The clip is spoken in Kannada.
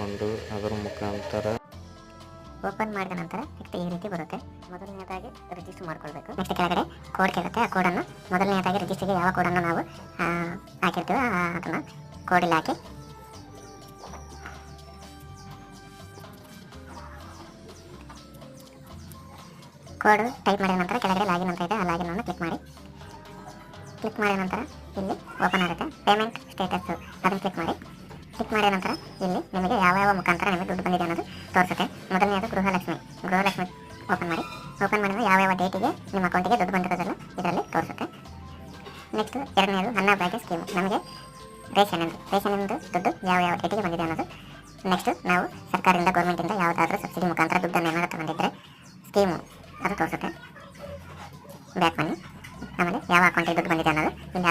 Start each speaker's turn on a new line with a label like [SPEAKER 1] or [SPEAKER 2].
[SPEAKER 1] ಮಾಡಿಕೊಂಡು ಅದರ ಮುಖಾಂತರ
[SPEAKER 2] ಓಪನ್ ಮಾಡಿದ ನಂತರ ನೆಕ್ಸ್ಟ್ ಈ ರೀತಿ ಬರುತ್ತೆ. ಮೊದಲನೇದಾಗಿ ರಿಜಿಸ್ಟರ್ ಮಾಡ್ಕೊಳ್ಬೇಕು. ನೆಕ್ಸ್ಟ್ ಕೆಳಗಡೆ ಕೋಡ್ ಕೇಳುತ್ತೆ. ಆ ಕೋಡನ್ನು ಮೊದಲನೇದಾಗಿ ರಿಜಿಸ್ಟರ್ಗೆ ಯಾವ ಕೋಡನ್ನು ನಾವು ಹಾಕಿರ್ತೀವೋ ಅದನ್ನು ಕೋಡಲ್ಲಿ ಹಾಕಿ ಕೋಡ್ ಟೈಪ್ ಮಾಡಿದ ನಂತರ ಕೆಳಗಡೆ ಲಾಗಿನ್ ಅಂತ ಇದೆ. ಆ ಲಾಗಿನ್ ಅನ್ನು ಕ್ಲಿಕ್ ಮಾಡಿ. ಕ್ಲಿಕ್ ಮಾಡಿದ ನಂತರ ಇಲ್ಲಿ ಓಪನ್ ಆಗುತ್ತೆ. ಪೇಮೆಂಟ್ ಸ್ಟೇಟಸ್ ಅದನ್ನು ಕ್ಲಿಕ್ ಮಾಡಿ. ಕ್ಲಿಕ್ ಮಾಡಿದ ನಂತರ ಇಲ್ಲಿ ನಿಮಗೆ ಯಾವ ಮುಖಾಂತರ ನಿಮಗೆ ದುಡ್ಡು ಬಂದಿದೆ ಅನ್ನೋದು ತೋರಿಸುತ್ತೆ. ಮೊದಲನೇದು ಗೃಹಲಕ್ಷ್ಮಿ ಓಪನ್ ಮಾಡಿ. ಓಪನ್ ಮಾಡಿದ್ರೆ ಯಾವ ಡೇಟಿಗೆ ನಿಮ್ಮ ಅಕೌಂಟಿಗೆ ದುಡ್ಡು ಬಂದಿರೋದೆಲ್ಲ ಇದರಲ್ಲಿ ತೋರಿಸುತ್ತೆ. ನೆಕ್ಸ್ಟ್ ಎರಡನೇದು ಅನ್ನಭಾಗ್ಯ ಸ್ಕೀಮು. ನಮಗೆ ರೇಷನಿಂದು ದುಡ್ಡು ಯಾವ ಡೇಟಿಗೆ ಬಂದಿದೆ ಅನ್ನೋದು. ನೆಕ್ಸ್ಟ್ ನಾವು ಸರ್ಕಾರದಿಂದ ಗೌರ್ಮೆಂಟಿಂದ ಯಾವುದಾದ್ರೂ ಸಬ್ಸಿಡಿ ಮುಖಾಂತರ ದುಡ್ಡನ್ನು ಏನಾದರೂ ತಗೊಂಡಿದ್ದರೆ ಸ್ಕೀಮು ಅದು ತೋರಿಸುತ್ತೆ. ಬ್ಯಾಕ್ ಬನ್ನಿ. ಆಮೇಲೆ ಯಾವ ಅಕೌಂಟಿಗೆ ದುಡ್ಡು ಬಂದಿದೆ ಅನ್ನೋದು ಇಲ್ಲಿ